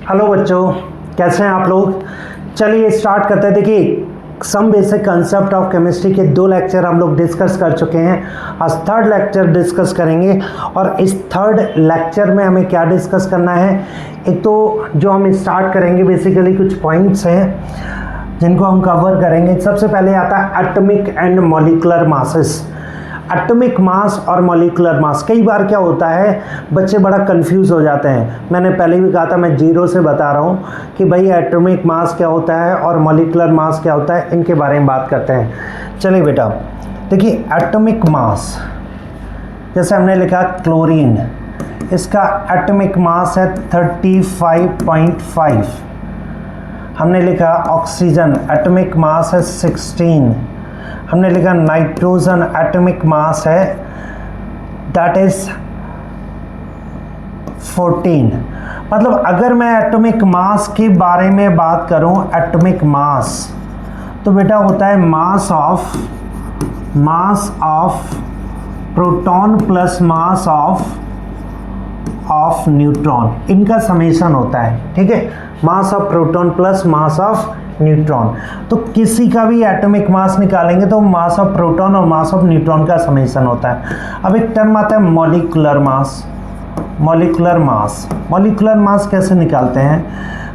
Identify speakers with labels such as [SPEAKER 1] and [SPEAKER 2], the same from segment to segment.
[SPEAKER 1] Hello बच्चों, कैसे हैं आप लोग। चलिए स्टार्ट करते हैं। देखिए, some basic concept of chemistry के 2 लेक्चर हम लोग डिस्कस कर चुके हैं। आज थर्ड लेक्चर डिस्कस करेंगे और इस थर्ड लेक्चर में हमें क्या डिस्कस करना है। एक तो जो हम स्टार्ट करेंगे बेसिकली कुछ पॉइंट्स हैं जिनको हम कवर करेंगे। सबसे पहले आता है atomic and molecular masses. Atomic mass और मॉलिक्यूलर मास, कई बार क्या होता है बच्चे बड़ा कंफ्यूज हो जाते हैं। मैंने पहले भी कहा था, मैं जीरो से बता रहा हूँ कि भाई एटॉमिक मास क्या होता है और मॉलिक्यूलर मास क्या होता है, इनके बारे में बात करते हैं। चलिए बेटा, देखिए एटॉमिक मास जैसे हमने लिखा क्लोरीन, इसका एटॉमिक मास है 35.5। हमने लिखा ऑक्सीजन, एटॉमिक मास है 16। हमने लिखा नाइट्रोजन, एटॉमिक मास है दैट इज 14। मतलब अगर मैं एटॉमिक मास के बारे में बात करूं, एटॉमिक मास तो बेटा होता है mass of proton plus mass of neutron, इनका समेशन होता है। ठीक है, mass of proton plus mass of neutron. तो किसी का भी एटॉमिक मास निकालेंगे तो मास ऑफ प्रोटॉन और मास ऑफ न्यूट्रॉन का समेशन होता है। अब एक टर्म आता है मॉलिक्यूलर मास। मॉलिक्यूलर मास कैसे निकालते हैं,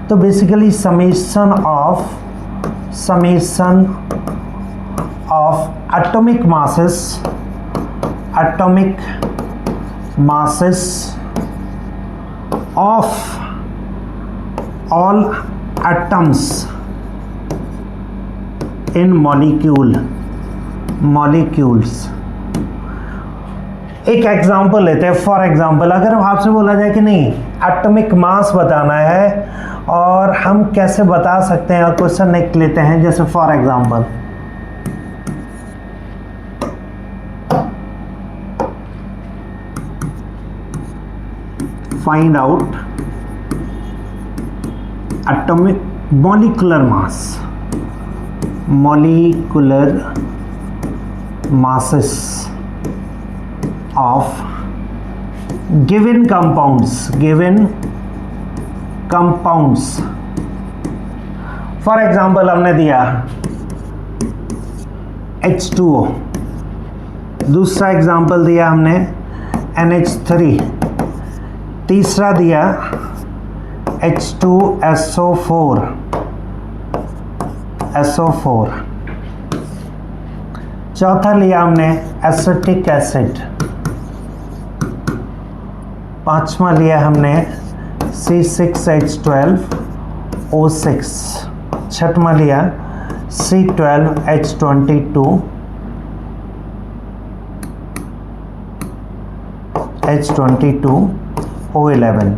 [SPEAKER 1] तो basically summation of atomic masses of all atoms in molecules. एक एग्जांपल लेते हैं। फॉर एग्जांपल, अगर आपसे बोला जाए कि नहीं एटॉमिक मास बताना है और हम कैसे बता सकते हैं, क्वेश्चन एक लेते हैं। जैसे for example, find out atomic molecular masses of given compounds। For example हमने दिया H2O, दूसरा एग्जाम्पल दिया हमने NH3, तीसरा दिया H2SO4, चौथा लिया हमने एसिटिक एसिड, पांचवा लिया हमने C6H12O6, छठवां लिया C12H22O11।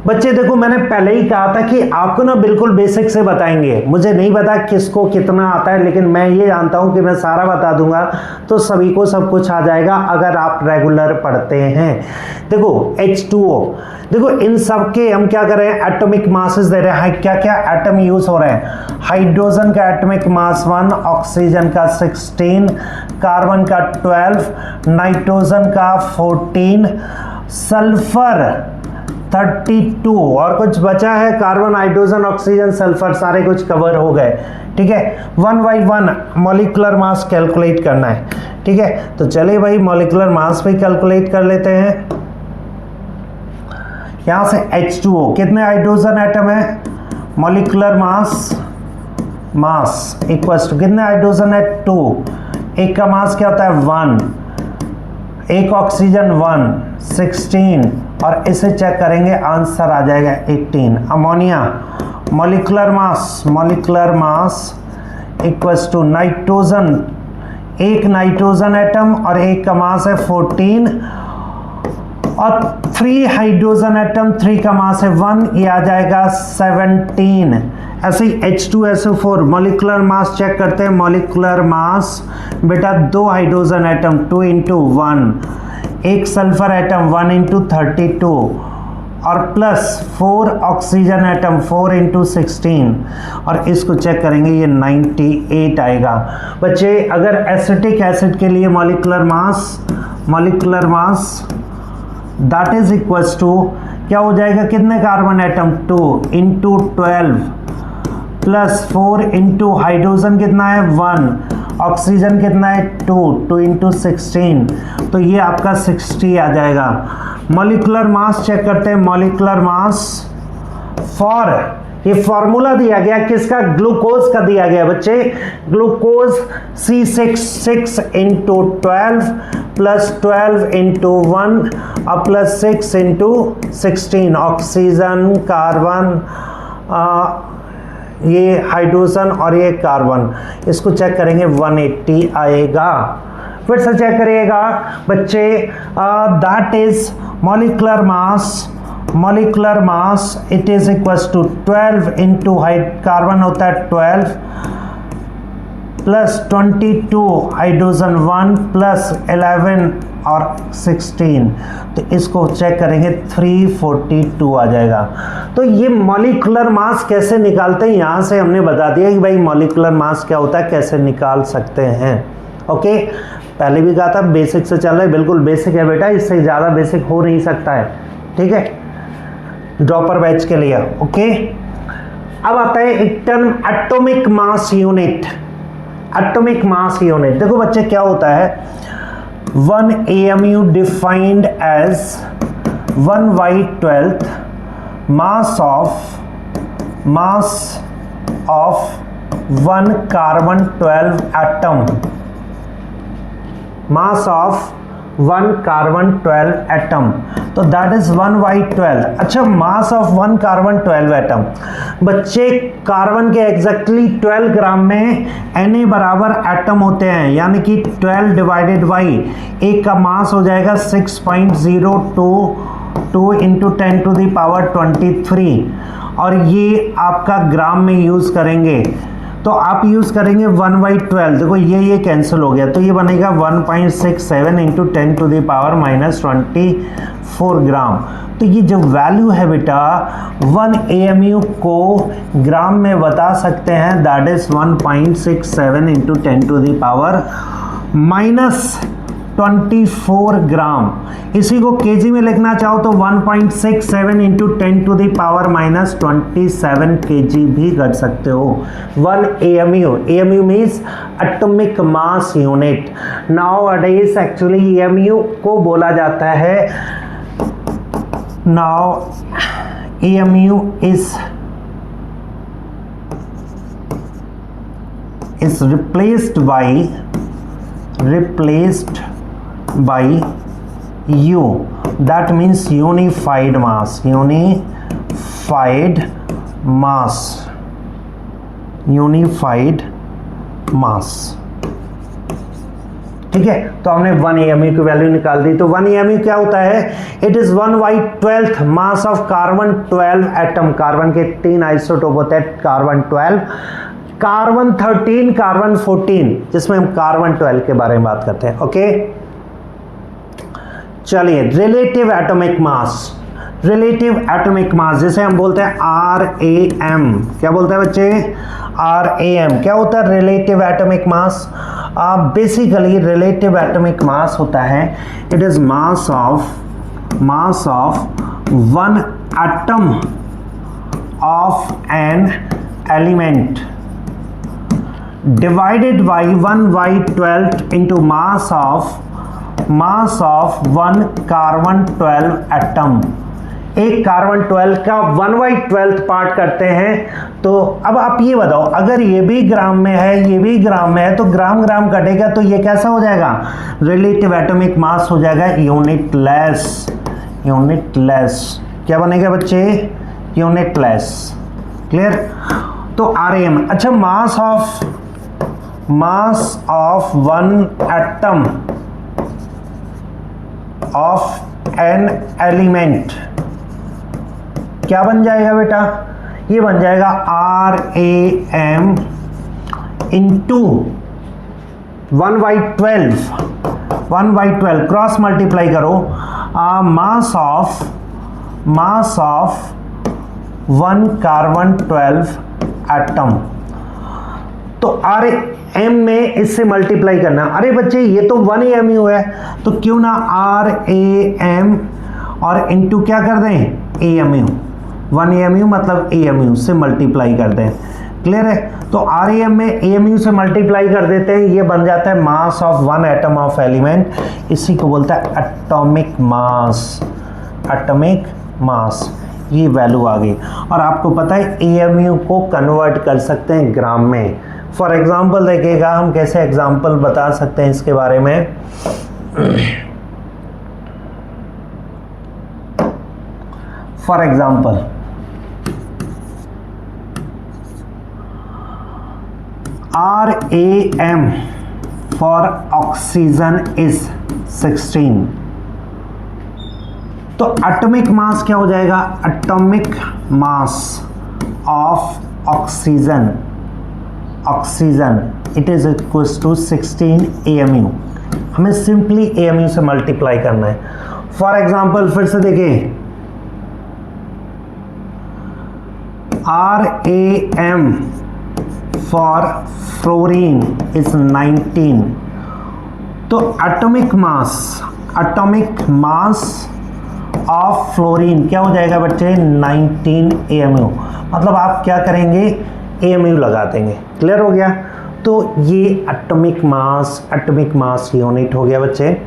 [SPEAKER 1] बच्चे देखो, मैंने पहले ही कहा था कि आपको ना बिल्कुल बेसिक से बताएंगे। मुझे नहीं पता किसको कितना आता है, लेकिन मैं ये जानता हूँ कि मैं सारा बता दूंगा तो सभी को सब कुछ आ जाएगा अगर आप रेगुलर पढ़ते हैं। देखो H2O, देखो इन सब के हम क्या कर रहे हैं, एटॉमिक मासेस दे रहे हैं। क्या क्या एटम यूज हो रहे हैं, हाइड्रोजन का एटॉमिक मास 1, ऑक्सीजन का 16, कार्बन का 12, नाइट्रोजन का 14, सल्फर 32 और कुछ बचा है, कार्बन, हाइड्रोजन, ऑक्सीजन, सल्फर, सारे कुछ कवर हो गए। ठीक है, 1 by 1 मॉलिक्यूलर मास कैलकुलेट करना है। ठीक है, तो चलिए भाई मॉलिक्यूलर मास पे कैलकुलेट कर लेते हैं। यहां से H2O, कितने हाइड्रोजन एटम है, मॉलिक्यूलर मास इक्वल्स टू कितने हाइड्रोजन है, 2, एक का मास क्या होता है 1, एक ऑक्सीजन 1, 16 और इसे चेक करेंगे आंसर आ जाएगा 18। Ammonia, molecular mass equals to nitrogen, एक नाइट्रोजन एटम और एक का मास है 14 और 3 हाइड्रोजन एटम, 3 का मास है 1, ये आ जाएगा 17। ऐसे ही H2SO4 मॉलिक्यूलर मास चेक करते हैं। मॉलिक्यूलर मास बेटा 2 हाइड्रोजन एटम 2 into 1, एक सल्फर एटम 1 into 32 और प्लस 4 ऑक्सीजन एटम 4 into 16 और इसको चेक करेंगे ये 98 आएगा। बच्चे अगर एसिटिक एसिड के लिए molecular mass that is equals to क्या हो जाएगा, कितने carbon atom, 2 into 12 plus 4 into hydrogen कितना है 1, ऑक्सीजन कितना है 2 इंटू 16, तो ये आपका 60 आ जाएगा। मॉलिक्यूलर मास चेक करते हैं, मॉलिक्यूलर मास फॉर, ये फॉर्मूला दिया गया किसका, ग्लूकोज का दिया गया बच्चे, glucose C6 into 12 plus 12 into 1 और प्लस 6 इंटू 16, ऑक्सीजन, कार्बन, ये हाइड्रोजन और ये कार्बन, इसको चेक करेंगे 180 आएगा। फिर से चेक करिएगा बच्चे, that is molecular mass it is equals to 12 into carbon होता है 12 प्लस 22 हाइड्रोजन 1 प्लस 11 और 16, तो इसको चेक करेंगे 342 आ जाएगा। तो ये मॉलिक्यूलर मास कैसे निकालते हैं, यहाँ से हमने बता दिया कि भाई मॉलिक्यूलर मास क्या होता है, कैसे निकाल सकते हैं। ओके, पहले भी कहा था बेसिक से चल रहा है, बिल्कुल बेसिक है बेटा, इससे ज़्यादा बेसिक हो नहीं सकता है, ठीक है, ड्रॉपर बैच के लिए। ओके, अब आता है एक term atomic mass unit. Atomic mass unit देखो बच्चे क्या होता है, 1 AMU defined as 1/12 mass of 1 carbon 12 एटम, मास ऑफ 1 कार्बन 12 एटम, तो दैट इज 1/12। अच्छा, मास ऑफ 1 कार्बन 12 एटम, बच्चे कार्बन के एग्जैक्टली 12 ग्राम में Na बराबर एटम होते हैं, यानी कि 12 डिवाइडेड बाई एक का मास हो जाएगा 6.022 इंटू 10 टू द पावर 23, और ये आपका ग्राम में यूज करेंगे तो आप यूज करेंगे 1/12, देखो ये कैंसिल हो गया, तो ये बनेगा 1.67 इंटू 10 टू द पावर -24 ग्राम। तो ये जो वैल्यू है बेटा 1 AMU को ग्राम में बता सकते हैं, that is 1.67 into 10 to the power -24 gram. इसी को केजी में लिखना चाहो तो 1.67 into 10 to the power -27 KG भी कर सकते हो। 1 AMU means atomic mass unit. Now actually AMU को बोला जाता है, now AMU is replaced by U, that means unified mass, ठीक है। तो हमने 1 AMU की वैल्यू निकाल दी। तो 1 AMU क्या होता है, it is 1/12 mass of carbon 12 atom, carbon के 3 आइसोटोप होते हैं, कार्बन 12, कार्बन 13, कार्बन 14, जिसमें हम कार्बन 12 के बारे में बात करते हैं। ओके, चलिए रिलेटिव एटॉमिक मास जिसे हम बोलते हैं RAM, क्या बोलते हैं बच्चे, RAM क्या होता है, रिलेटिव एटॉमिक मास। बेसिकली रिलेटिव एटॉमिक मास होता है, it is mass of 1 atom of an element divided by 1/12 into mass of 1 carbon 12 atom. एक कार्बन 12 का 1/12 पार्ट करते हैं। तो अब आप ये बताओ, अगर ये भी ग्राम में है, ये भी ग्राम में है, तो ग्राम कटेगा, तो ये कैसा हो जाएगा, रिलेटिव एटॉमिक मास हो जाएगा यूनिटलेस। क्या बनेगा बच्चे, यूनिटलेस। क्लियर। तो RM, अच्छा mass of 1 atom of an element क्या बन जाएगा बेटा, ये बन जाएगा RAM इंटू 1/12 क्रॉस मल्टीप्लाई करो, मास ऑफ 1 कार्बन 12 एटम। तो RM में इससे मल्टीप्लाई करना। अरे बच्चे ये तो 1 AMU है, तो क्यों ना RAM और इनटू क्या कर दें, AMU, 1 AMU मतलब AMU से मल्टीप्लाई कर दें। क्लियर है? तो RAM में AMU से मल्टीप्लाई कर देते हैं, ये बन जाता है मास ऑफ 1 एटम ऑफ एलिमेंट, इसी को बोलता है एटॉमिक मास। एटॉमिक मास, ये वैल्यू आ गई। और आपको पता है AMU को कन्वर्ट कर सकते हैं ग्राम में। फॉर एग्जाम्पल देखिएगा, हम कैसे एग्जाम्पल बता सकते हैं इसके बारे में। For example RAM for oxygen is 16। तो एटॉमिक मास क्या हो जाएगा, atomic mass of oxygen, oxygen it is equal to 16 AMU। हमें सिंपली AMU से मल्टीप्लाई करना है। फॉर एग्जाम्पल फिर से देखिए, RAM फॉर फ्लोरीन इज 19। तो atomic mass, atomic mass of fluorine क्या हो जाएगा बच्चे, 19 AMU। मतलब आप क्या करेंगे, AMU लगा देंगे। क्लियर हो गया? तो ये एटॉमिक मास यूनिट हो गया बच्चे।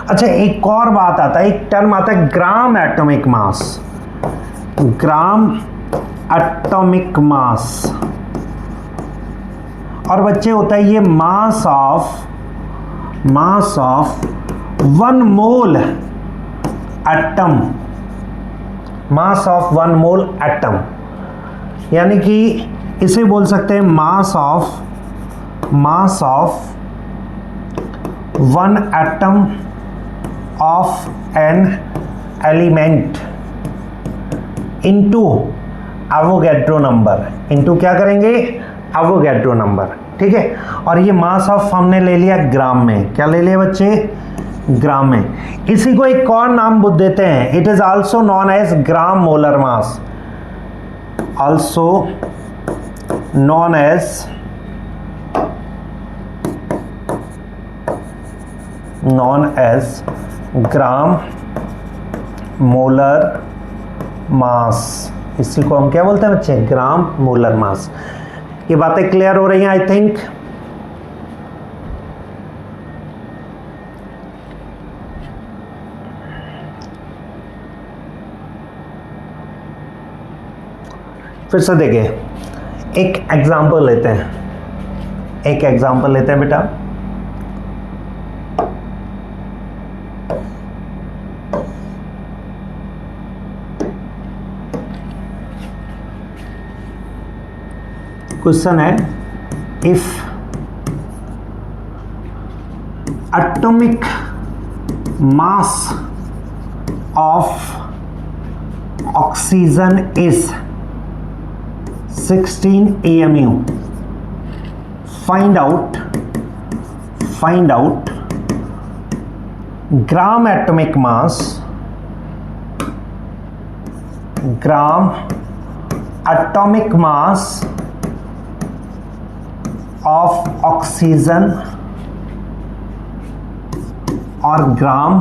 [SPEAKER 1] अच्छा, एक और बात आता है, एक टर्म आता है ग्राम एटॉमिक मास। ग्राम एटॉमिक मास, और बच्चे होता है ये मास of 1 mole atom, mass of 1 mole atom, यानी कि इसे बोल सकते हैं मास of 1 atom of an element into Avogadro number. Into क्या करेंगे, एवोगैड्रो नंबर। ठीक है? और ये मास ऑफ हमने ले लिया ग्राम में। क्या ले लिया बच्चे, ग्राम में। इसी को एक और नाम देते हैं, it is also known as gram molar mass, also known as gram molar mass. इसी को हम क्या बोलते हैं बच्चे, ग्राम मोलर मास। ये बातें क्लियर हो रही हैं आई थिंक। फिर से देखिए, एक एग्जांपल लेते हैं, बेटा। क्वेश्चन है, if atomic mass of oxygen is 16 AMU, find out gram atomic mass of oxygen or gram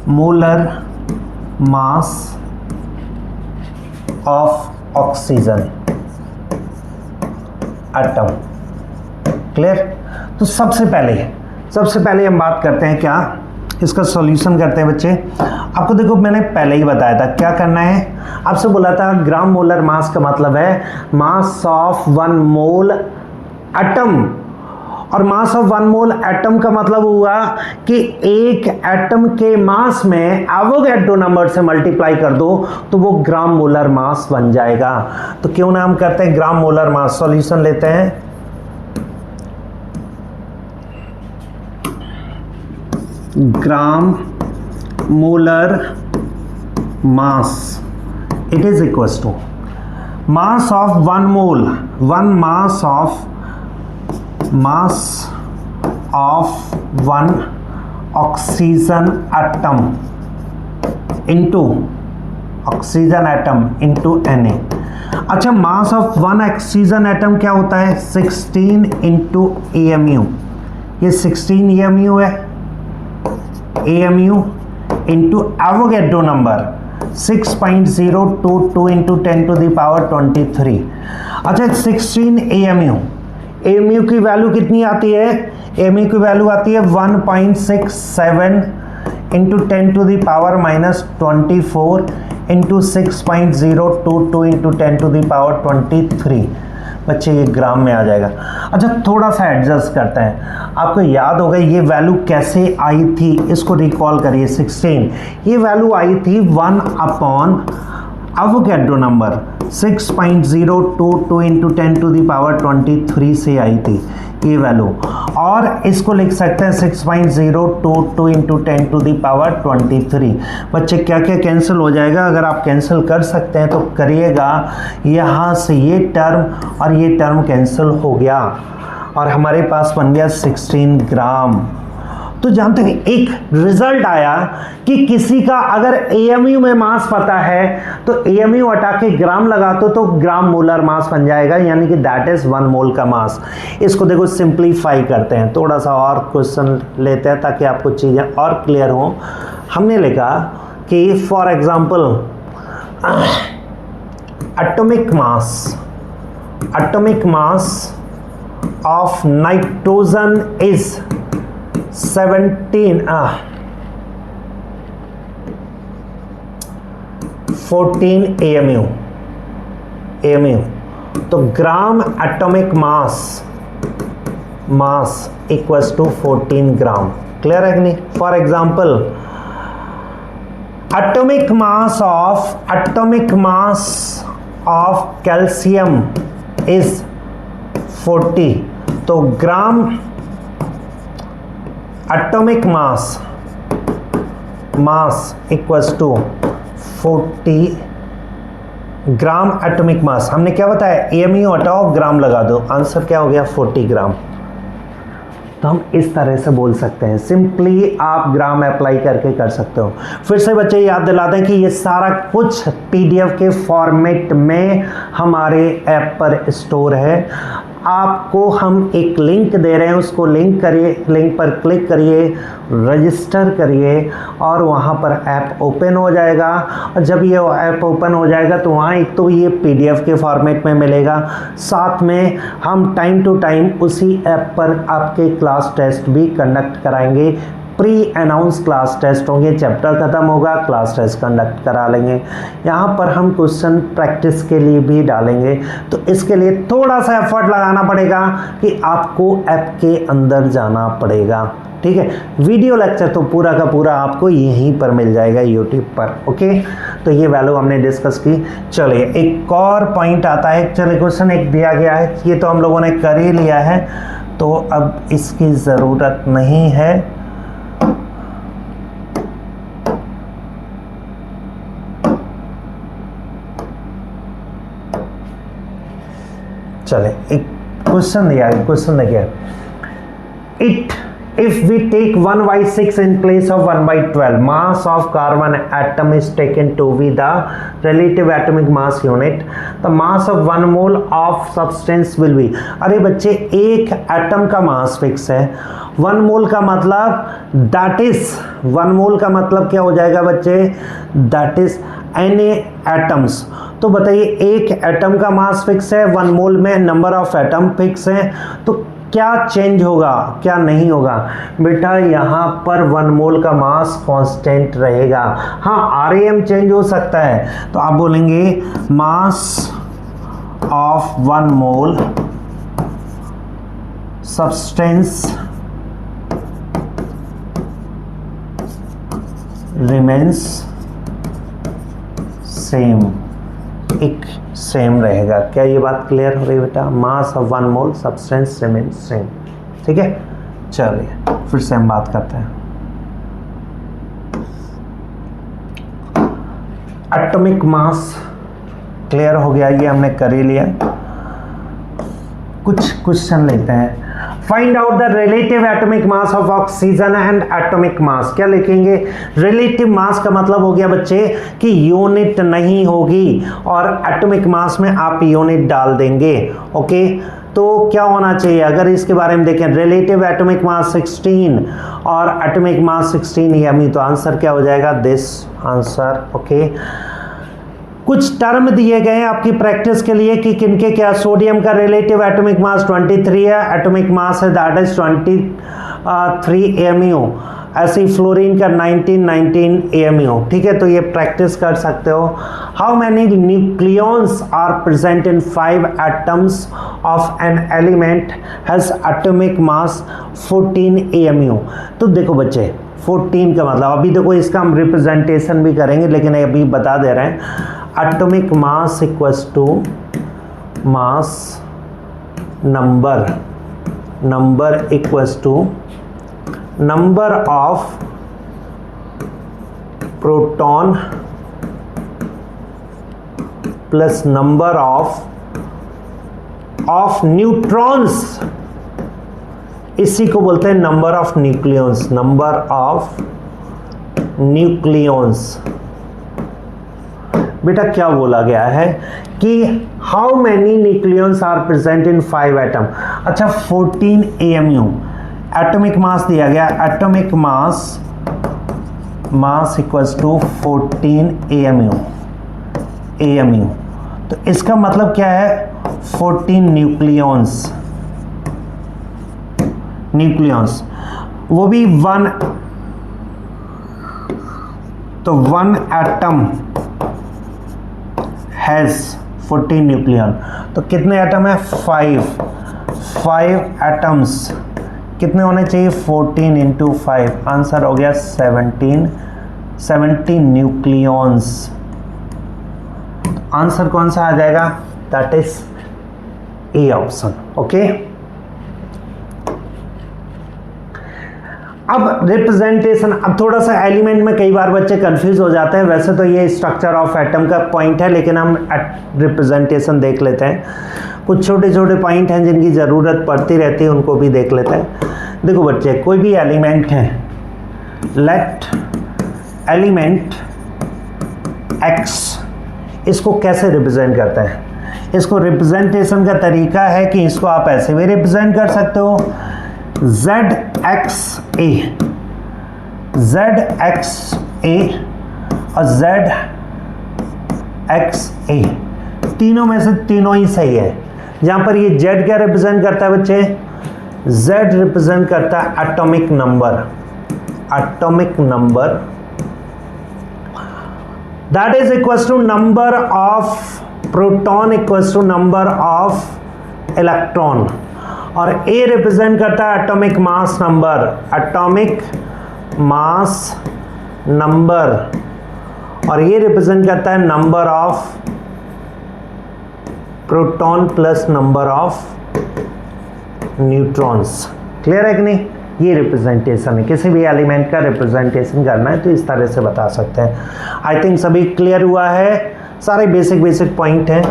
[SPEAKER 1] molar mass of oxygen atom। Clear? तो सबसे पहले हम बात करते हैं, क्या इसका सॉल्यूशन करते हैं बच्चे। आपको देखो, मैंने पहले ही बताया था क्या करना है। आपसे बोला था ग्राम मोलर मास का मतलब है मास ऑफ 1 मोल एटम, और मास ऑफ 1 मोल एटम का मतलब हुआ कि एक एटम के मास में एवोगैड्रो नंबर से मल्टीप्लाई कर दो तो वो ग्राम मोलर मास बन जाएगा। तो क्यों ना हम करते हैं ग्राम मोलर मास। सॉल्यूशन लेते हैं, gram molar mass it is equal to mass of 1 mole, mass of 1 oxygen atom into Na। अच्छा, मास ऑफ 1 ऑक्सीजन एटम क्या होता है, 16 इंटू AMU। ये 16 AMU है, AMU into Avogadro number 6.022 into 10 to the power 23। अच्छा 16 AMU की value कितनी आती है? AMU की वैल्यू आती है 1.67 into 10 to the power -24 into 6.022 into 10 to the power 23। बच्चे ये ग्राम में आ जाएगा। अच्छा थोड़ा सा एडजस्ट करते हैं। आपको याद होगा ये वैल्यू कैसे आई थी, इसको रिकॉल करिए। 16 ये वैल्यू आई थी 1 upon Avogadro number 6.022 into 10 to the power 23 से आई थी ये वैल्यू, और इसको लिख सकते हैं 6.022 इंटू 10 टू द पावर 23। बच्चे क्या क्या कैंसिल हो जाएगा? अगर आप कैंसिल कर सकते हैं तो करिएगा। यहाँ से ये टर्म और ये टर्म कैंसिल हो गया और हमारे पास बन गया 16 ग्राम। तो जानते हैं एक रिजल्ट आया कि किसी का अगर AMU में मास पता है तो AMU हटा के ग्राम लगा तो ग्राम मोलर मास बन जाएगा, यानी कि दैट इज 1 मोल का मास। इसको देखो सिंप्लीफाई करते हैं, थोड़ा सा और क्वेश्चन लेते हैं ताकि आपको चीज़ें और क्लियर हो। हमने लिखा कि for example atomic mass of nitrogen is 14 AMU। तो gram atomic mass equals to 14 gram. Clear है कि नहीं? For example atomic mass of calcium is 40। तो gram atomic mass equals to 40 gram atomic mass. हमने क्या बताया? AMU हटाओ ग्राम लगा दो, आंसर क्या हो गया? 40 ग्राम। तो हम इस तरह से बोल सकते हैं, सिंपली आप ग्राम अप्लाई करके कर सकते हो। फिर से बच्चे याद दिलाते हैं कि ये सारा कुछ PDF के फॉर्मेट में हमारे ऐप पर स्टोर है। आपको हम एक लिंक दे रहे हैं, उसको लिंक करिए, लिंक पर क्लिक करिए, रजिस्टर करिए और वहाँ पर ऐप ओपन हो जाएगा। और जब ये ऐप ओपन हो जाएगा तो वहाँ एक तो ये PDF के फॉर्मेट में मिलेगा, साथ में हम टाइम टू टाइम उसी ऐप पर आपके क्लास टेस्ट भी कंडक्ट कराएंगे। प्री अनाउंस क्लास टेस्ट होंगे, चैप्टर खत्म होगा क्लास टेस्ट कंडक्ट करा लेंगे। यहाँ पर हम क्वेश्चन प्रैक्टिस के लिए भी डालेंगे। तो इसके लिए थोड़ा सा एफर्ट लगाना पड़ेगा कि आपको ऐप के अंदर जाना पड़ेगा। ठीक है, वीडियो लेक्चर तो पूरा का पूरा आपको यहीं पर मिल जाएगा YouTube पर। ओके, तो ये वैल्यू हमने डिस्कस की। चलिए एक और पॉइंट आता है। चलिए क्वेश्चन एक दिया गया है, ये तो हम लोगों ने कर ही लिया है, तो अब इसकी ज़रूरत नहीं है। चले एक क्वेश्चन दिया है, क्वेश्चन देखिए। If we take 1/6 in place of 1/12, mass of carbon atom is taken to be the relative atomic mass unit. The mass of 1 mole of substance will be। अरे बच्चे एक एटम का मास फिक्स है, 1 मोल का मतलब that is 1 मोल का मतलब क्या हो जाएगा बच्चे? That is any atoms. तो बताइए एक एटम का मास फिक्स है, 1 मोल में नंबर ऑफ एटम फिक्स है, तो क्या चेंज होगा क्या नहीं होगा? बेटा यहाँ पर 1 मोल का मास कांस्टेंट रहेगा। हाँ RAM चेंज हो सकता है, तो आप बोलेंगे मास of 1 mole substance remains same, एक सेम रहेगा। क्या ये बात क्लियर हो रही बेटा? मास of 1 mole substance remains same. ठीक है, चलिए फिर से हम बात करते हैं। एटॉमिक मास क्लियर हो गया, ये हमने कर ही लिया। कुछ क्वेश्चन लेते हैं। Find out the relative atomic mass of oxygen and atomic mass. क्या लिखेंगे? रिलेटिव मास का मतलब हो गया बच्चे कि यूनिट नहीं होगी और एटॉमिक मास में आप यूनिट डाल देंगे। ओके, तो क्या होना चाहिए अगर इसके बारे में देखें? रिलेटिव एटॉमिक मास 16 और एटॉमिक मास 16 एमई, तो आंसर क्या हो जाएगा? This answer. ओके, कुछ टर्म दिए गए हैं आपकी प्रैक्टिस के लिए कि किनके क्या। सोडियम का रिलेटिव एटॉमिक मास 23 है, एटॉमिक मास है दैट इज 23 एमयू। ऐसे ही फ्लोरीन का 19 एमयू। ठीक है, तो ये प्रैक्टिस कर सकते हो। How many nucleons are present in 5 atoms of an element has atomic mass 14 MU. तो देखो बच्चे 14 का मतलब, अभी देखो इसका हम रिप्रेजेंटेशन भी करेंगे लेकिन अभी बता दे रहे हैं। Atomic mass equals to mass number equals to number of proton plus number of neutrons. इसी को बोलते हैं number of nucleons. Number of nucleons. बेटा क्या बोला गया है कि how many nucleons are present in 5 atom. अच्छा 14 एमयू एटॉमिक मास दिया गया। Atomic mass equals to 14 MU. तो इसका मतलब क्या है? 14 न्यूक्लियॉन्स वो भी 1, तो 1 एटम हैज 14 न्यूक्लियन। तो कितने एटम है? 5 एटम्स कितने होने चाहिए? 14 इंटू 5, आंसर हो गया 17 न्यूक्लियॉन्स। आंसर कौन सा आ जाएगा? That is A option. Okay, अब रिप्रेजेंटेशन। अब थोड़ा सा एलिमेंट में कई बार बच्चे कंफ्यूज हो जाते हैं। वैसे तो ये स्ट्रक्चर ऑफ एटम का पॉइंट है लेकिन हम रिप्रेजेंटेशन देख लेते हैं। कुछ छोटे छोटे पॉइंट हैं जिनकी ज़रूरत पड़ती रहती है, उनको भी देख लेते हैं। देखो बच्चे, कोई भी एलिमेंट है, लेट एलिमेंट एक्स, इसको कैसे रिप्रेजेंट करते हैं? इसको रिप्रेजेंटेशन का तरीका है कि इसको आप ऐसे भी रिप्रेजेंट कर सकते हो। ZXA और ZXA तीनों में से तीनों ही सही है। जहां पर ये Z क्या रिप्रेजेंट करता है बच्चे? Z रिप्रेजेंट करता है atomic number that is equals to number of proton equals to number of electron. और A रिप्रेजेंट करता है एटॉमिक मास नंबर और ये रिप्रेजेंट करता है number of proton plus number of neutrons. Clear है कि नहीं? ये रिप्रेजेंटेशन है। किसी भी एलिमेंट का रिप्रेजेंटेशन करना है तो इस तरह से बता सकते हैं। आई थिंक सभी क्लियर हुआ है, सारे बेसिक पॉइंट हैं।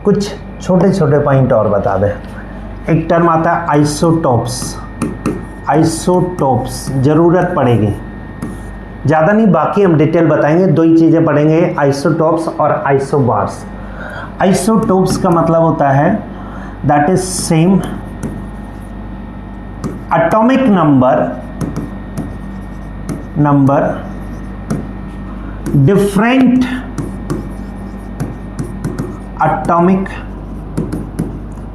[SPEAKER 1] कुछ छोटे छोटे पॉइंट और बता दें। एक टर्म आता है आइसोटोप्स, जरूरत पड़ेगी, ज़्यादा नहीं, बाकी हम डिटेल बताएंगे। 2 ही चीज़ें पढ़ेंगे, आइसोटोप्स और आइसोबार्स। आइसोटोप्स का मतलब होता है that is same atomic number different atomic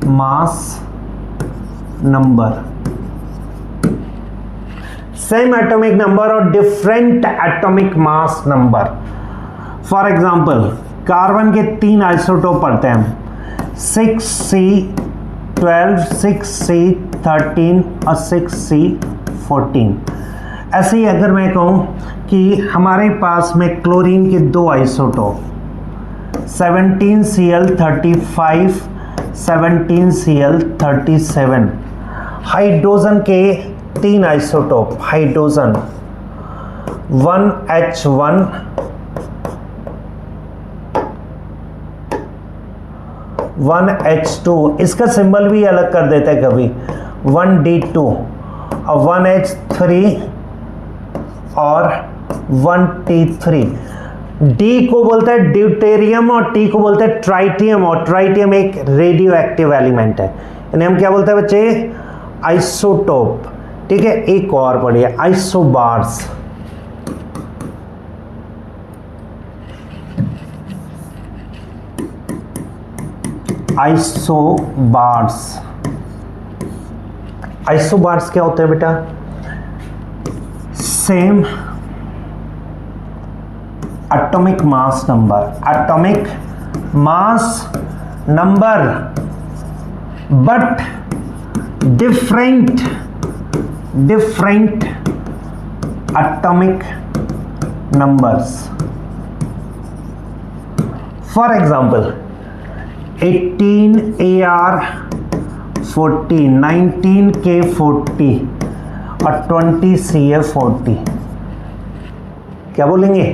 [SPEAKER 1] mass number. Same atomic number और different atomic mass number. For example carbon के 3 आइसोटोप पढ़ते हैं हम, 6C12, 6C13 और 6C14। ऐसे ही अगर मैं कहूं कि हमारे पास में क्लोरीन के 2 आइसोटोप 17Cl35, 17Cl37, हाइड्रोजन के 3 आइसोटोप, हाइड्रोजन 1H1 1H2, इसका सिंबल भी अलग कर देते हैं कभी, 1D2 और 1H3 और 1T3। डी को बोलते हैं ड्यूटेरियम और टी को बोलते हैं ट्राइटियम, और ट्राइटियम एक रेडियो एक्टिव एलिमेंट है। इन्हें हम क्या बोलते हैं बच्चे? आइसोटोप। ठीक है, एक और पढ़िए, आइसोबार्स। आइसोबार्स, आइसोबार्स क्या होते हैं बेटा? Same atomic mass number, atomic mass number but different atomic numbers. For example 18Ar40, 19K40 और 20Ca40 क्या बोलेंगे?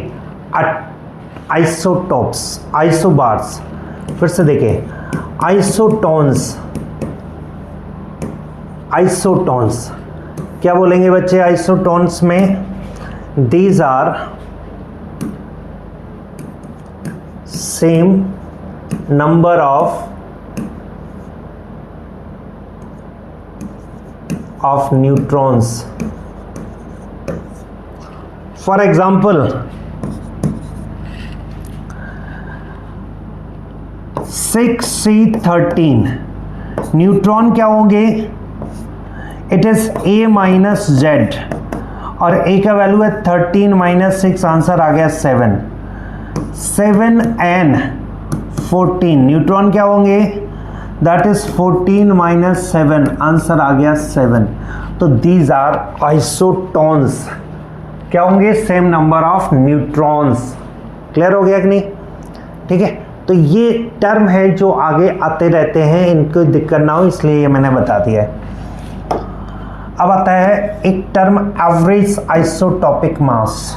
[SPEAKER 1] Isotopes, isobars. फिर से देखें, आइसोटोन्स, आइसोटोन्स क्या बोलेंगे बच्चे? आइसोटोन्स में these are same number of neutrons. For example, 6C13 neutron क्या होंगे? It is A minus Z और A का वैल्यू है 13 माइनस 6, आंसर आ गया 7। 7N14 न्यूट्रॉन क्या होंगे? दैट इज 14 माइनस 7, आंसर आ गया 7। तो दीज आर आइसोटोन्स, क्या होंगे? Same number of neutrons. Clear हो गया कि नहीं? ठीक है, तो ये टर्म है जो आगे आते रहते हैं, इनको दिक्कत ना हो इसलिए ये मैंने बता दिया है। अब आता है एक टर्म एवरेज आइसोटॉपिक मास।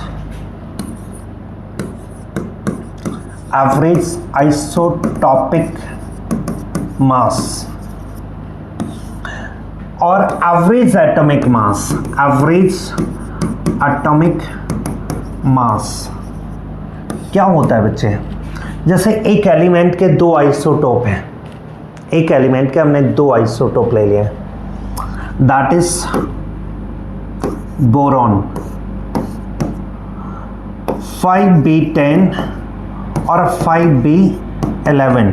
[SPEAKER 1] एवरेज आइसोटॉपिक मास और एवरेज एटॉमिक मास। एवरेज एटॉमिक मास क्या होता है बच्चे? जैसे एक एलिमेंट के दो आइसोटोप हैं, एक एलिमेंट के हमने दो आइसोटोप ले लिए, दैट इज बोरॉन 5B10 और 5B11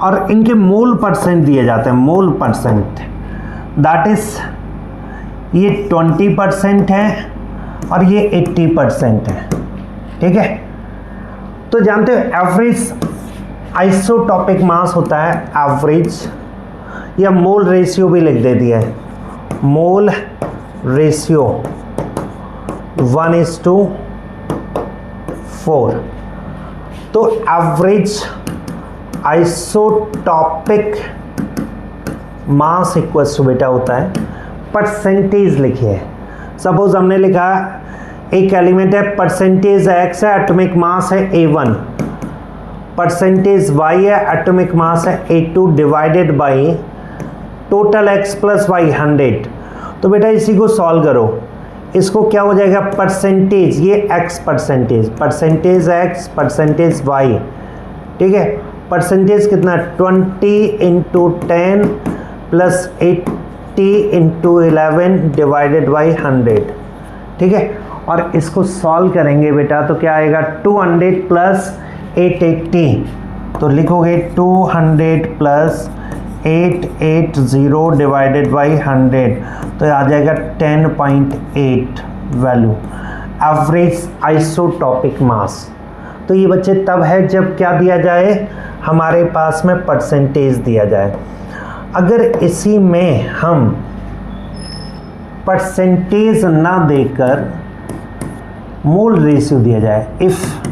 [SPEAKER 1] और इनके मोल परसेंट दिए जाते हैं, मोल परसेंट, दैट इज ये 20% है और ये 80% है। ठीक है, तो जानते हो एवरेज आइसोटॉपिक मास होता है एवरेज, या मोल रेशियो भी लिख दे दिया है, मोल रेशियो 1:4। तो average isotopic mass equals to बेटा होता है परसेंटेज। लिखिए, सपोज हमने लिखा एक एलिमेंट है, परसेंटेज x है, एटॉमिक मास है A1, परसेंटेज y है, एटॉमिक मास है A2 divided by total x plus y 100। तो बेटा इसी को सॉल्व करो, इसको क्या हो जाएगा? परसेंटेज, ये x percentage, percentage x percentage y। ठीक है, परसेंटेज कितना? 20×10 प्लस 80×11 डिवाइडेड बाई 100। ठीक है, और इसको सॉल्व करेंगे बेटा तो क्या आएगा? 200 प्लस 880, तो लिखोगे 200 प्लस 880 डिवाइडेड बाई 100, तो आ जाएगा 10.8 वैल्यू एवरेज आइसोटॉपिक मास। तो ये बच्चे तब है जब क्या दिया जाए? हमारे पास में परसेंटेज दिया जाए। अगर इसी में हम परसेंटेज ना देकर मोल रेशियो दिया जाए, if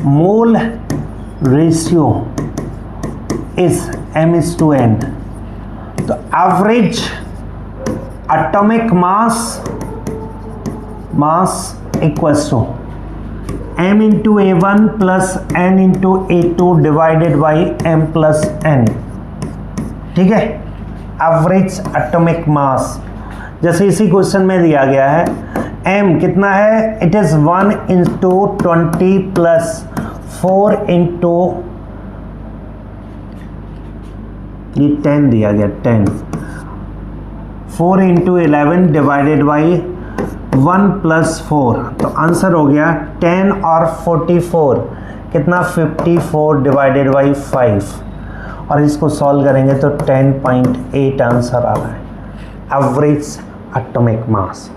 [SPEAKER 1] mole ratio is m/n, तो average atomic mass mass equals to m into A1 plus n into A2 divided by m plus n। ठीक है, एवरेज एटॉमिक मास जैसे इसी क्वेश्चन में दिया गया है, m कितना है, it is 1 into 20 plus 4 into ये 10 दिया गया, 10 4 इंटू 11 डिवाइडेड बाई 1 प्लस 4, तो आंसर हो गया 10 और 44 कितना 54 डिवाइडेड बाई 5, और इसको सॉल्व करेंगे तो 10.8 आंसर आ रहा है average atomic mass.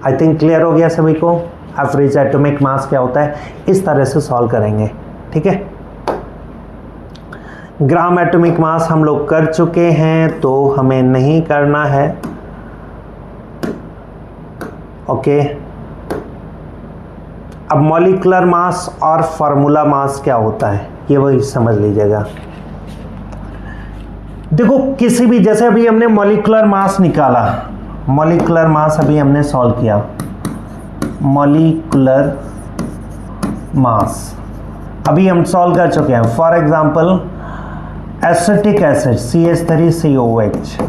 [SPEAKER 1] I think clear हो गया सभी को, एवरेज एटॉमिक मास क्या होता है, इस तरह से सॉल्व करेंगे। ठीक है, ग्राम एटॉमिक मास हम लोग कर चुके हैं तो हमें नहीं करना है। ओके, अब मॉलिक्यूलर मास और फार्मूला मास क्या होता है ये वही समझ लीजिएगा। देखो किसी भी, जैसे अभी हमने मॉलिक्यूलर मास निकाला, मॉलिक्यूलर मास अभी हमने सॉल्व किया, मॉलिक्यूलर मास अभी हम सॉल्व कर चुके हैं। For example acetic acid CH3COH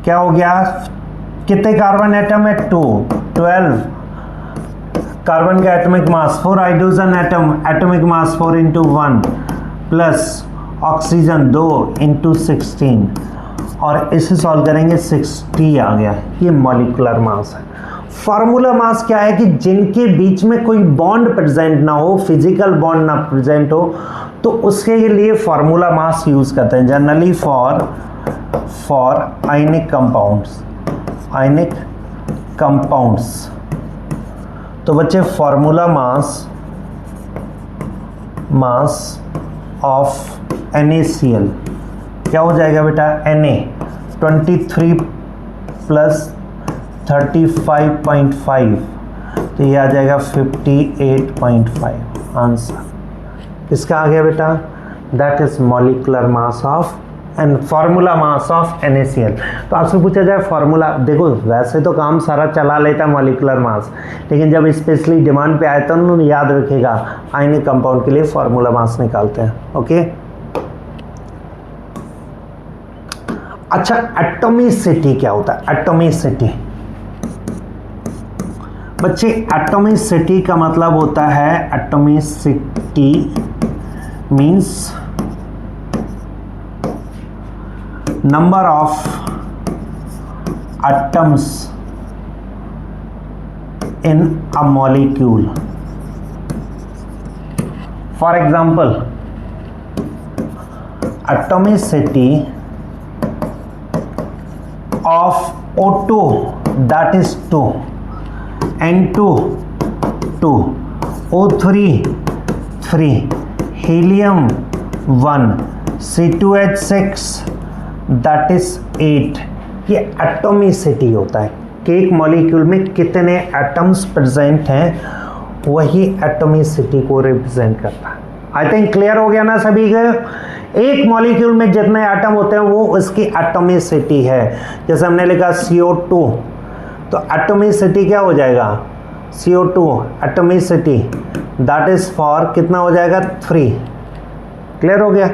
[SPEAKER 1] क्या हो गया, कितने कार्बन एटम है, 2, 12 कार्बन का atomic mass, 4 hydrogen atom, atomic mass 4 into 1 plus oxygen 2 into 16, और इसे सॉल्व करेंगे 60 आ गया, ये मॉलिक्यूलर मास है। फार्मूला मास क्या है कि जिनके बीच में कोई बॉन्ड प्रेजेंट ना हो, फिजिकल बॉन्ड ना प्रेजेंट हो, तो उसके लिए फार्मूला मास यूज करते हैं generally for ionic compounds, ionic compounds. तो बच्चे फार्मूला मास ऑफ NaCl क्या हो जाएगा बेटा, Na 23 प्लस 35.5, तो ये आ जाएगा 58.5 आंसर। किसका आ गया बेटा, that is molecular mass of and formula mass of NaCl। तो आपसे पूछा जाए फार्मूला, देखो वैसे तो काम सारा चला लेता है मॉलिक्यूलर मास, लेकिन जब स्पेशली डिमांड पे आए तो याद रखेगा आयनिक कंपाउंड के लिए फार्मूला मास निकालते हैं। ओके, अच्छा एटॉमिसिटी क्या होता है, एटॉमिसिटी बच्चे, एटॉमिसिटी का मतलब होता है, atomicity means number of atoms in a molecule. For example atomicity of O2 that is 2, N2 2, O3 3, helium 1, C2H6 that is 8। ये एटॉमिसिटी होता है कि एक मॉलिक्यूल में कितने एटम्स प्रेजेंट हैं, वही एटॉमिसिटी को रिप्रेजेंट करता है। आई थिंक क्लियर हो गया ना सभी का, एक मॉलिक्यूल में जितने एटम होते हैं वो उसकी एटॉमिसिटी है। जैसे हमने लिखा CO2, तो एटॉमिसिटी क्या हो जाएगा, CO2 atomicity that is for कितना हो जाएगा 3। क्लियर हो गया,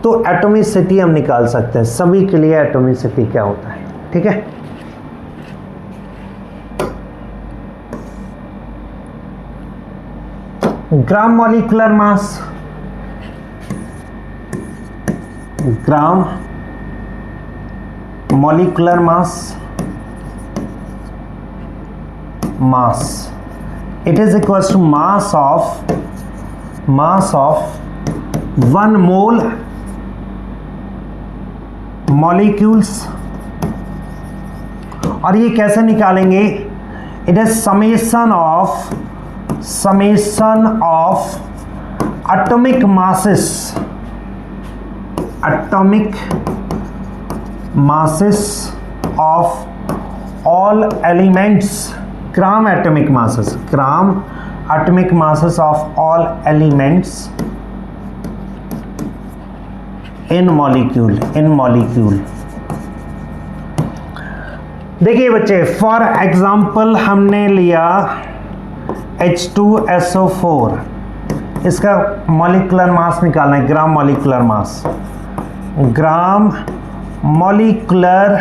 [SPEAKER 1] तो एटॉमिसिटी हम निकाल सकते हैं सभी के लिए, एटॉमिसिटी क्या होता है। ठीक है, gram molecular mass, gram molecular mass it is equals to mass of 1 mole molecules, और ये कैसे निकालेंगे, it is summation of atomic masses of all elements, gram atomic masses of all elements in molecule। देखिए बच्चे, for example हमने लिया H2SO4, इसका molecular mass निकालना है, gram molecular mass. Gram molecular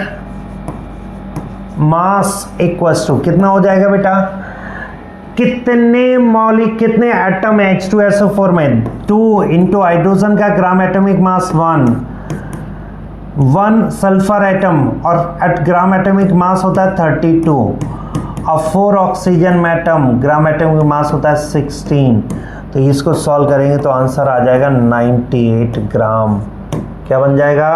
[SPEAKER 1] mass equals to कितना हो जाएगा बेटा, कितने एटम है H2SO4 में, 2 इंटू हाइड्रोजन का ग्राम एटॉमिक मास 1 सल्फर एटम और ग्राम एटॉमिक मास होता है 32 और 4 ऑक्सीजन एटम ग्राम एटॉमिक मास होता है 16। तो इसको सॉल्व करेंगे तो आंसर आ जाएगा 98 ग्राम। क्या बन जाएगा,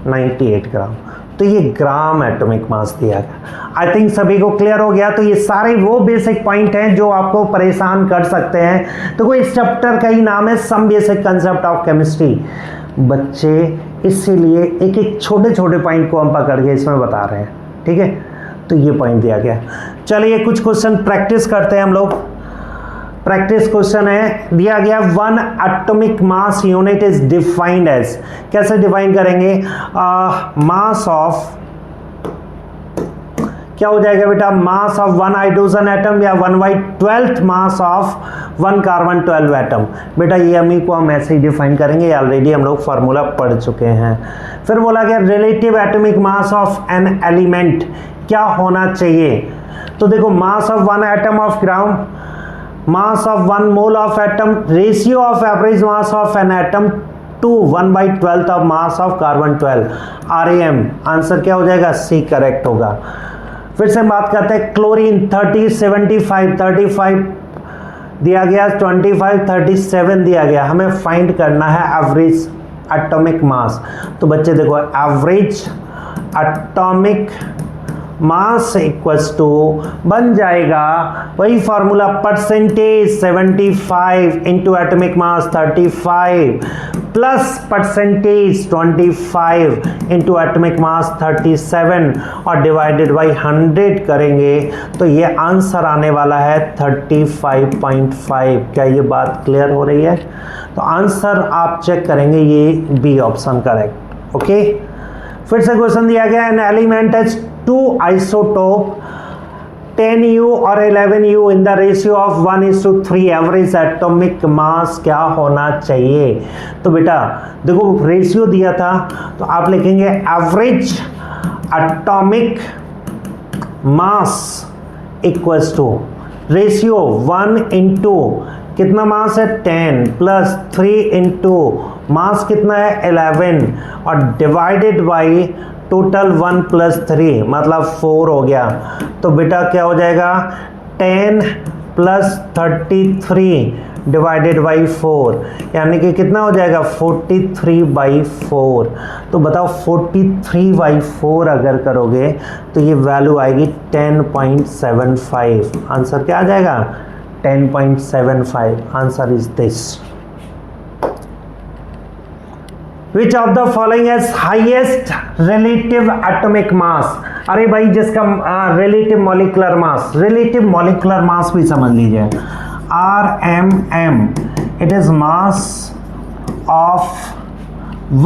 [SPEAKER 1] 98 ग्राम। तो ये ग्राम एटॉमिक मास दिया गया। आई थिंक सभी को क्लियर हो गया। तो ये सारे वो बेसिक पॉइंट हैं जो आपको परेशान कर सकते हैं। तो कोई इस चैप्टर का ही नाम है some basic concept of chemistry. बच्चे इसीलिए एक एक छोटे छोटे पॉइंट को हम पकड़ के इसमें बता रहे हैं, ठीक है। तो ये पॉइंट दिया गया। चलिए कुछ क्वेश्चन प्रैक्टिस करते हैं हम लोग। प्रैक्टिस क्वेश्चन है, दिया गया 1 atomic mass unit is defined as, कैसे डिफाइन करेंगे, मास ऑफ, क्या हो जाएगा बेटा, मास ऑफ 1 हाइड्रोजन एटम या 1/12 मास ऑफ 1 कार्बन 12 एटम। बेटा ये अमी को हम ऐसे ही डिफाइन करेंगे, ऑलरेडी हम लोग फार्मूला पढ़ चुके हैं। फिर बोला गया relative atomic mass of an element क्या होना चाहिए। तो देखो मास of 1 atom of gram, mass of 1 mole of atom, ratio of average mass of an atom to 1/12 of mass of carbon 12, RAM। Answer क्या हो जाएगा, C करेक्ट होगा। फिर से बात करते हैं क्लोरीन 30 75 35 दिया गया, 25 37 दिया गया। हमें फाइंड करना है एवरेज एटॉमिक मास। तो बच्चे देखो average atomic mass equals to बन जाएगा वही formula, percentage 75 into atomic mass 35 plus percentage 25 into atomic mass 37 और डिवाइडेड बाई 100 करेंगे तो ये आंसर आने वाला है 35.5। क्या ये बात क्लियर हो रही है? तो आंसर आप चेक करेंगे, ये बी ऑप्शन करेक्ट। ओके, फिर से क्वेश्चन दिया गया, N element has 2 isotope 10U और 11U in the ratio of 1:3, average atomic mass क्या होना चाहिए। तो बेटा देखो रेशियो दिया था तो आप लिखेंगे average atomic mass equals to ratio 1 into कितना मास है 10 प्लस 3 इंटू मास कितना है 11 और डिवाइडेड बाई टोटल 1 प्लस 3 मतलब 4 हो गया। तो बेटा क्या हो जाएगा 10 प्लस 33 डिवाइडेड बाई 4 यानी कि कितना हो जाएगा 43/4। तो बताओ 43/4 अगर करोगे तो ये वैल्यू आएगी 10.75। आंसर क्या आ जाएगा 10.75। Answer is this. Which of the following has highest relative atomic mass? अरे भाई जिसका relative molecular mass, relative molecular mass भी समझ लीजिए, RMM, it is mass of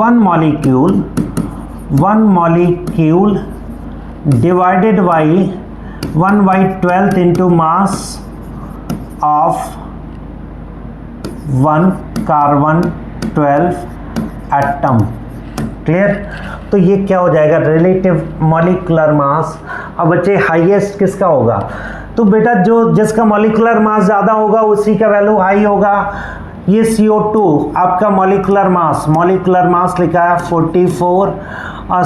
[SPEAKER 1] one molecule divided by 1/12 into mass of 1 carbon 12 atom. Clear? तो ये क्या हो जाएगा रिलेटिव मॉलिक्यूलर मास। अब बच्चे हाईएस्ट किसका होगा? तो बेटा जो जिसका मॉलिक्यूलर मास ज़्यादा होगा उसी का वैल्यू हाई होगा। ये CO2 आपका मॉलिक्यूलर मास लिखा है 44 और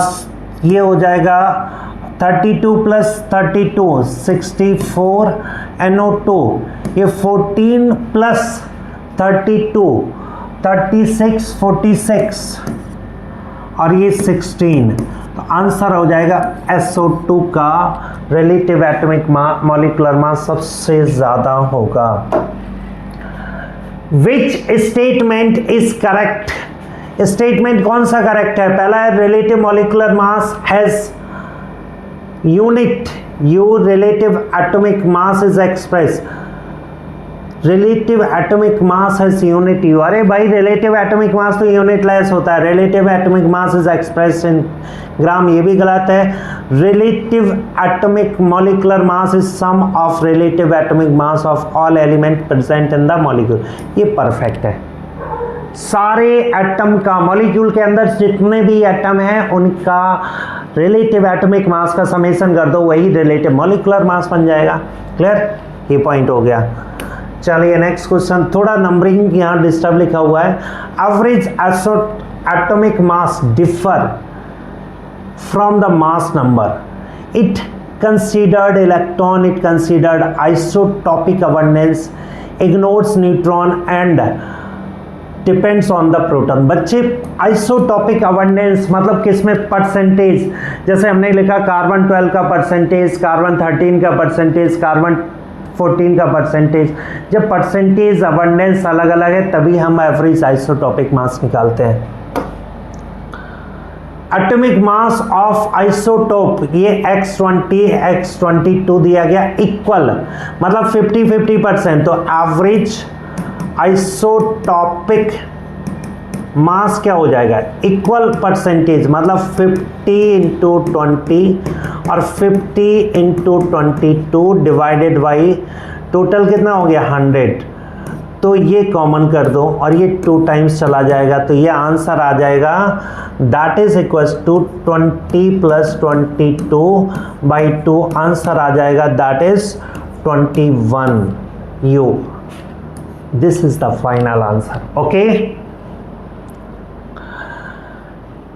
[SPEAKER 1] ये हो जाएगा 32 प्लस 32 64 NO2, ये 14 प्लस 32 36 46 और ये 16। तो आंसर हो जाएगा SO2 का रिलेटिव एटॉमिक मॉलिक्यूलर मास सबसे ज्यादा होगा। Which statement is correct? Statement कौन सा करेक्ट है? पहला है relative molecular mass has unit, you relative atomic mass is express relative atomic मास है यूनिट यू। अरे भाई रिलेटिव एटॉमिक मास तो यूनिट लेस होता है, relative atomic mass is express in gram, ये भी गलत है। Relative atomic molecular mass is sum of relative atomic mass of all element present in the molecule, ये परफेक्ट है। सारे एटम का, मॉलिक्यूल के अंदर जितने भी एटम हैं उनका रिलेटिव एटॉमिक मास का समेशन कर दो, वही रिलेटिव मॉलिक्यूलर मास बन जाएगा। क्लियर, ये पॉइंट हो गया। चलिए नेक्स्ट क्वेश्चन, थोड़ा नंबरिंग यहाँ डिस्टर्ब लिखा हुआ है। Average atomic mass differ from the mass number, it considered electron, it considered isotopic abundance, ignores neutron and depends on the proton. बच्चे आइसोटॉपिक अबंडेंस मतलब किसमें परसेंटेज, जैसे हमने लिखा कार्बन 12 का परसेंटेज, कार्बन 13 का परसेंटेज, कार्बन 14 का परसेंटेज। जब परसेंटेज अबंडेंस अलग अलग है तभी हम एवरेज आइसोटॉपिक मास निकालते हैं। एटॉमिक मास ऑफ आइसोटोप, ये x20 x22 दिया गया, इक्वल मतलब 50-50%, तो एवरेज आइसोटॉपिक मास क्या हो जाएगा, इक्वल परसेंटेज मतलब 50 × 20 और 50 × 22 डिवाइडेड बाई टोटल कितना हो गया 100, तो ये कॉमन कर दो और ये 2 टाइम्स चला जाएगा, तो ये आंसर आ जाएगा that is equals to 20 + 22/2, answer आ जाएगा that is 21 U। This is the final answer. Okay,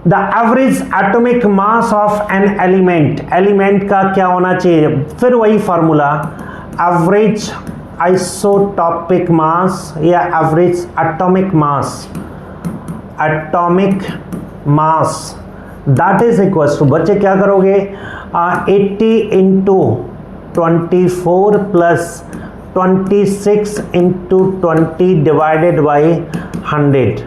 [SPEAKER 1] the average atomic mass of an element, element का क्या होना चाहिए, फिर वही फॉर्मूला, एवरेज आइसोटॉपिक मास या average atomic mass, atomic mass that is equals to, बच्चे क्या करोगे 80 × 24 + 26 × 20 डिवाइडेड बाई 100,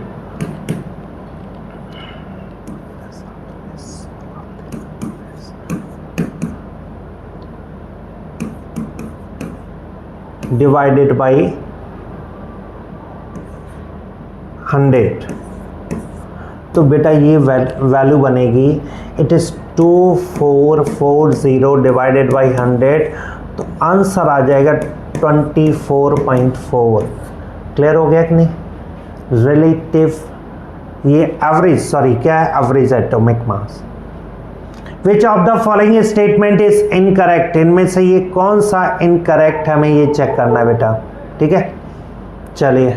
[SPEAKER 1] डिवाइडेड बाई 100, तो बेटा ये वैल्यू बनेगी, इट इज 2440 डिवाइडेड बाई 100, तो आंसर आ जाएगा 24.4। क्लियर हो गया कि नहीं। रिलेटिव, ये एवरेज, सॉरी क्या है, average atomic mass. Which of the following statement is incorrect, इनमें से ये कौन सा इनकरेक्ट हमें ये चेक करना है बेटा, ठीक है। चलिए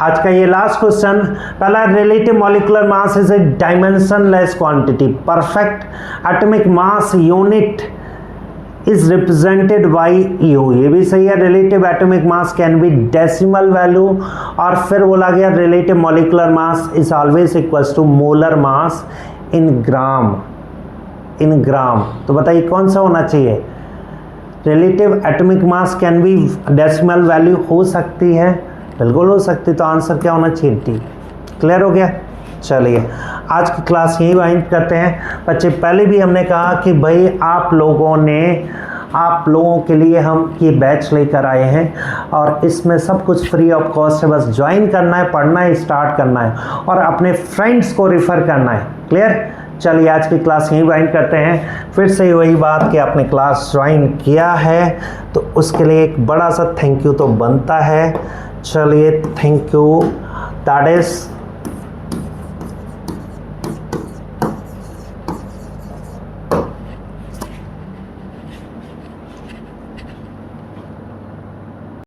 [SPEAKER 1] आज का ये लास्ट क्वेश्चन, पहला relative molecular mass is a dimensionless quantity, perfect atomic mass unit is represented by U, ये भी सही है। Relative atomic mass can be decimal value, और फिर बोला गया relative molecular mass is always equals to molar mass in gram, in gram. तो बताइए कौन सा होना चाहिए, relative atomic mass can be decimal value हो सकती है, बिल्कुल हो सकती, तो आंसर क्या होना चाहिए डी। क्लियर हो गया। चलिए आज की क्लास यहीं वाइंड करते हैं बच्चे। पहले भी हमने कहा कि भाई आप लोगों के लिए हम ये बैच लेकर आए हैं और इसमें सब कुछ फ्री ऑफ कॉस्ट है, बस ज्वाइन करना है, पढ़ना है, स्टार्ट करना है और अपने फ्रेंड्स को रेफ़र करना है। क्लियर। चलिए आज की क्लास यहीं वाइंड करते हैं। फिर से वही बात कि आपने क्लास ज्वाइन किया है तो उसके लिए एक बड़ा सा थैंक यू तो बनता है। चलिए थैंक यू, दैट इज़